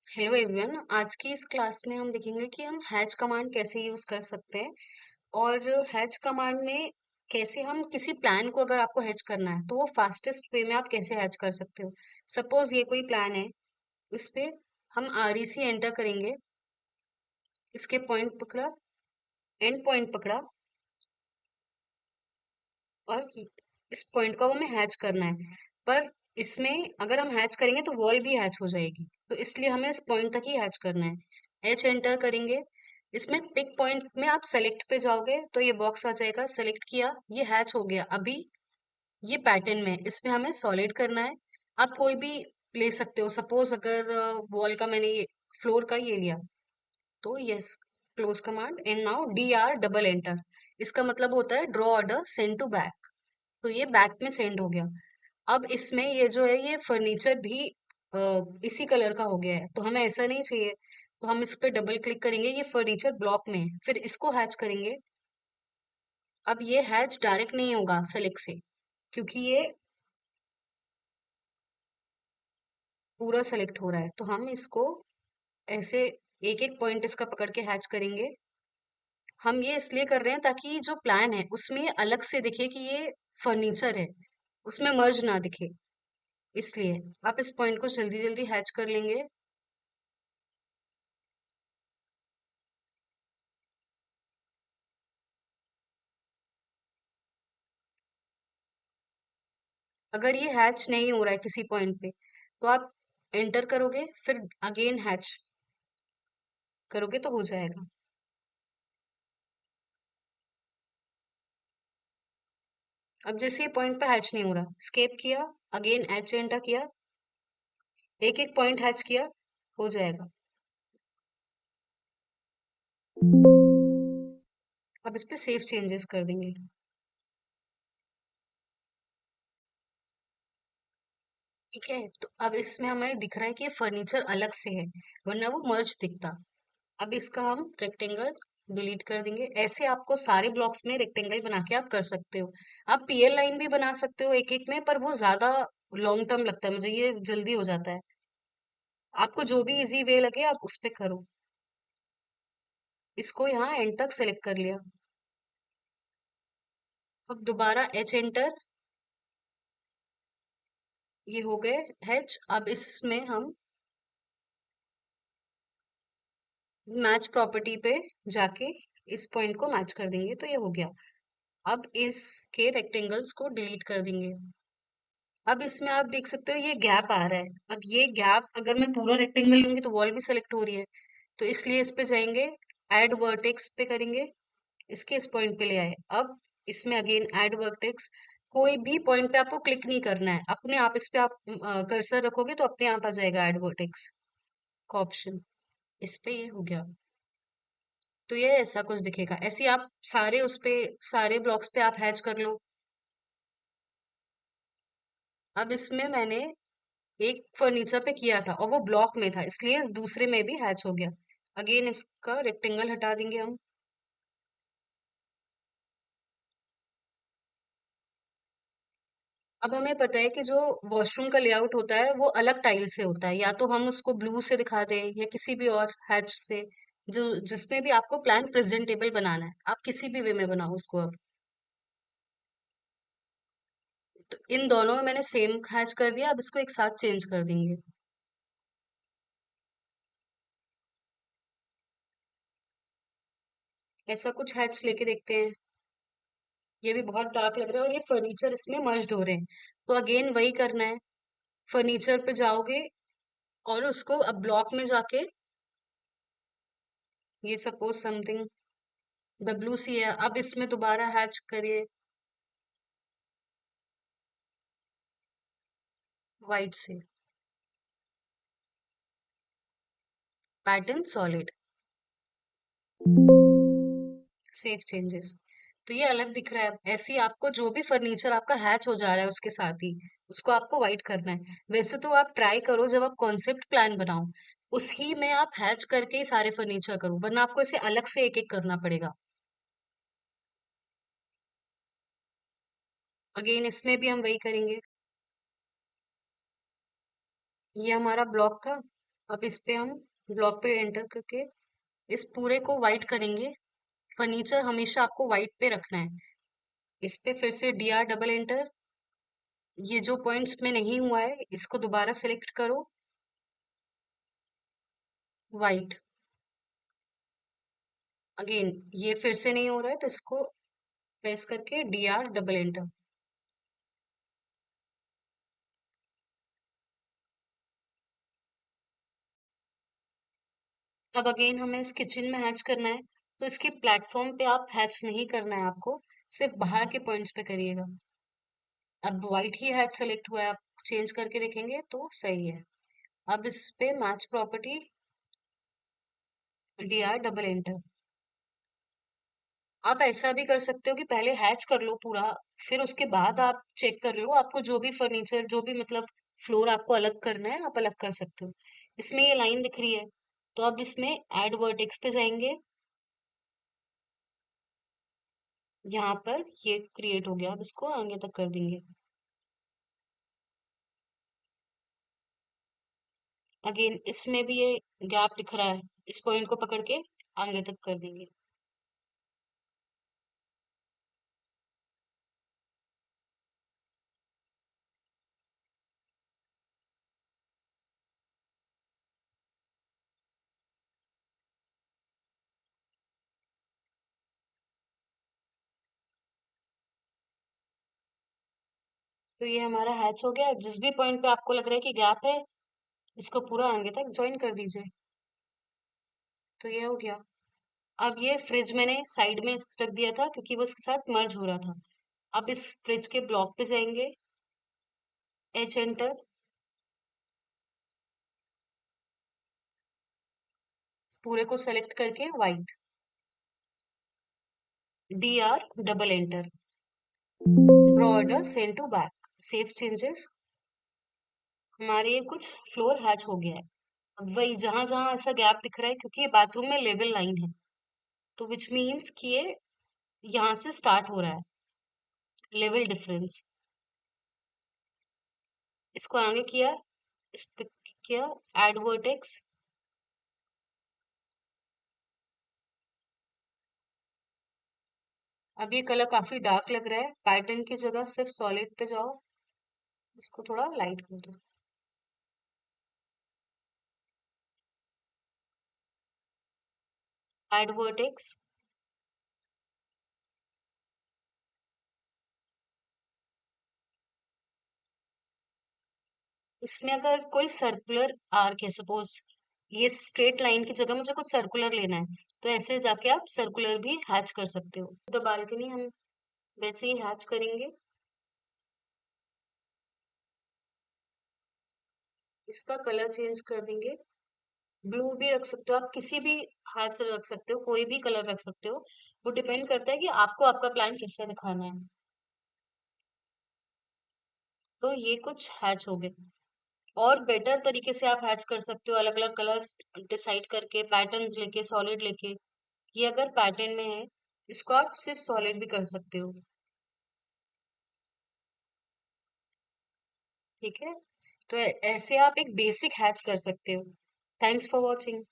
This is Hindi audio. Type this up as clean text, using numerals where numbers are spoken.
Hello everyone. आज की इस क्लास में हम देखेंगे कि हम हैच कमांड कैसे यूज कर सकते हैं और हैच कमांड में कैसे हम किसी प्लान को, अगर आपको हैच करना है तो वो फास्टेस्ट वे में आप कैसे हैच कर सकते हो। सपोज ये कोई प्लान है, इस पे हम आरईसी एंटर करेंगे, इसके पॉइंट पकड़ा, एंड पॉइंट पकड़ा और इस पॉइंट को हमें हैच करना है। पर इसमें अगर हम हैच करेंगे तो वॉल भी हैच हो जाएगी, तो इसलिए हमें इस पॉइंट तक ही हैच करना है। एच एंटर करेंगे, इसमें पिक पॉइंट में आप सेलेक्ट पे जाओगे तो ये बॉक्स आ जाएगा, सेलेक्ट किया, ये हैच हो गया। अभी ये पैटर्न में इसमें हमें सॉलिड करना है। आप कोई भी ले सकते हो। सपोज अगर वॉल का मैंने ये फ्लोर का ये लिया तो yes, close command and now D R double enter. इसका मतलब होता है draw order send to back, तो ये बैक में सेंड हो गया। अब इसमें ये जो है ये फर्नीचर भी इसी कलर का हो गया है, तो हमें ऐसा नहीं चाहिए। तो हम इस पे डबल क्लिक करेंगे, ये फर्नीचर ब्लॉक में है, फिर इसको हैच करेंगे। अब ये हैच डायरेक्ट नहीं होगा सेलेक्ट से, क्योंकि ये पूरा सेलेक्ट हो रहा है। तो हम इसको ऐसे एक एक पॉइंट इसका पकड़ के हैच करेंगे। हम ये इसलिए कर रहे हैं ताकि जो प्लान है उसमें ये अलग से दिखे कि ये फर्नीचर है, उसमें मर्ज ना दिखे। इसलिए आप इस पॉइंट को जल्दी जल्दी हैच कर लेंगे। अगर ये हैच नहीं हो रहा है किसी पॉइंट पे, तो आप एंटर करोगे, फिर अगेन हैच करोगे तो हो जाएगा। अब जैसे ये पॉइंट पे हैच नहीं हो रहा, स्केप किया, अगेन एच एंटर किया, एक एक पॉइंट हैच किया, हो जाएगा। अब इस पे सेव चेंजेस कर देंगे। ठीक है, तो अब इसमें हमें दिख रहा है कि ये फर्नीचर अलग से है, वरना वो मर्ज दिखता। अब इसका हम रेक्टेंगल डिलीट कर देंगे। ऐसे आपको सारे ब्लॉक्स में रेक्टेंगल बना के आप कर सकते हो। आप पीएल लाइन भी बना सकते हो एक एक में, पर वो ज्यादा लॉन्ग टर्म लगता है, मुझे ये जल्दी हो जाता है। आपको जो भी इजी वे लगे आप उस पे करो। इसको यहाँ एंड तक सेलेक्ट कर लिया। अब दोबारा एच एंटर, ये हो गए हैच। अब इसमें हम मैच प्रॉपर्टी पे जाके इस पॉइंट को मैच कर देंगे, तो ये हो गया। अब इसके रेक्टेंगल्स को डिलीट कर देंगे। अब इसमें आप देख सकते हो ये गैप आ रहा है। अब ये गैप अगर मैं पूरा रेक्टेंगल लूंगी तो वॉल भी सेलेक्ट हो रही है, तो इसलिए इस पे जाएंगे, ऐड वर्टेक्स पे करेंगे, इसके इस पॉइंट पे ले आए। अब इसमें अगेन ऐड वर्टेक्स, कोई भी पॉइंट पे आपको क्लिक नहीं करना है, अपने आप इस पे आप कर्सर रखोगे तो अपने आप आ जाएगा ऐड वर्टेक्स का ऑप्शन। इस पे ये हो गया, तो ये ऐसा कुछ दिखेगा। ऐसे ही आप सारे उस पे, सारे ब्लॉक्स पे आप हैच कर लो। अब इसमें मैंने एक फर्नीचर पे किया था और वो ब्लॉक में था, इसलिए इस दूसरे में भी हैच हो गया। अगेन इसका रेक्टेंगल हटा देंगे हम। अब हमें पता है कि जो वॉशरूम का लेआउट होता है वो अलग टाइल से होता है, या तो हम उसको ब्लू से दिखा दें या किसी भी और हैच से, जो जिसमें भी आपको प्लान प्रेजेंटेबल बनाना है, आप किसी भी वे में बनाओ उसको। अब तो इन दोनों में मैंने सेम हैच कर दिया, अब इसको एक साथ चेंज कर देंगे। ऐसा कुछ हैच लेके देखते हैं। ये भी बहुत डार्क लग रहा है और ये फर्नीचर इसमें मर्ज्ड हो रहे हैं, तो अगेन वही करना है। फर्नीचर पे जाओगे और उसको अब ब्लॉक में जाके, ये सपोज समथिंग डब्ल्यू सी है, अब इसमें दोबारा हैच करिए वाइट से, पैटर्न सॉलिड, सेव चेंजेस। तो ये अलग दिख रहा है। ऐसे ही आपको जो भी फर्नीचर आपका हैच हो जा रहा है उसके साथ ही उसको आपको वाइट करना है। वैसे तो आप ट्राई करो जब आप कॉन्सेप्ट प्लान बनाओ उसी में आप हैच करके ही सारे फर्नीचर करो, वरना आपको इसे अलग से एक एक करना पड़ेगा। अगेन इसमें भी हम वही करेंगे। ये हमारा ब्लॉक था, अब इस पे हम ब्लॉक पे एंटर करके इस पूरे को वाइट करेंगे। फर्नीचर हमेशा आपको वाइट पे रखना है। इस पे फिर से DR डबल एंटर। ये जो पॉइंट्स में नहीं हुआ है इसको दोबारा सेलेक्ट करो, वाइट। अगेन ये फिर से नहीं हो रहा है तो इसको प्रेस करके DR डबल एंटर। अब अगेन हमें इस किचन में हैच करना है, तो इसके प्लेटफॉर्म पे आप हैच नहीं करना है आपको, सिर्फ बाहर के पॉइंट्स पे करिएगा। अब व्हाइट ही हैच सेलेक्ट हुआ है, आप चेंज करके देखेंगे तो सही है। अब इस पे match property, DR double enter. आप ऐसा भी कर सकते हो कि पहले हैच कर लो पूरा, फिर उसके बाद आप चेक कर लो, आपको जो भी फर्नीचर जो भी मतलब फ्लोर आपको अलग करना है आप अलग कर सकते हो। इसमें ये लाइन दिख रही है, तो अब इसमें ऐड वर्टेक्स पे जाएंगे। यहाँ पर ये क्रिएट हो गया, अब इसको आगे तक कर देंगे। अगेन इसमें भी ये गैप दिख रहा है, इस पॉइंट को पकड़ के आगे तक कर देंगे। तो ये हमारा हैच हो गया। जिस भी पॉइंट पे आपको लग रहा है कि गैप है, इसको पूरा आगे तक ज्वाइन कर दीजिए। तो ये हो गया। अब ये फ्रिज मैंने साइड में रख दिया था क्योंकि वो उसके साथ मर्ज हो रहा था। अब इस फ्रिज के ब्लॉक पे जाएंगे, एच एंटर। पूरे को सेलेक्ट करके white, DR double enter. Draw order send to back, save changes. हमारे ये कुछ फ्लोर हैच हो गया है। अब वही जहां जहां ऐसा गैप दिख रहा है, क्योंकि ये बाथरूम में लेवल लाइन है, तो विच मीन्स कि ये यहाँ से स्टार्ट हो रहा है लेवल डिफरेंस। इसको आगे किया, इस पे किया एड वर्टेक्स। अब ये कलर काफी डार्क लग रहा है, पैटर्न की जगह सिर्फ सॉलिड पे जाओ, इसको थोड़ा लाइट कर दो। Add vertex. इसमें अगर कोई सर्कुलर आर्क है, सपोज ये स्ट्रेट लाइन की जगह मुझे कुछ सर्कुलर लेना है, तो ऐसे जाके आप सर्कुलर भी हैच कर सकते हो। द बालकनी हम वैसे ही हैच करेंगे। इसका कलर चेंज कर देंगे, ब्लू भी रख सकते हो आप, किसी भी हाथ से रख सकते हो, कोई भी कलर रख सकते हो। वो डिपेंड करता है कि आपको आपका प्लान किससे दिखाना है। तो ये कुछ हैच हो गए। और बेटर तरीके से आप हैच कर सकते हो, अलग अलग कलर्स डिसाइड करके, पैटर्न्स लेके, सॉलिड लेके। ये अगर पैटर्न में है, इसको आप सिर्फ सॉलिड भी कर सकते हो। ठीक है, तो ऐसे आप एक बेसिक हैच कर सकते हो। Thanks for watching.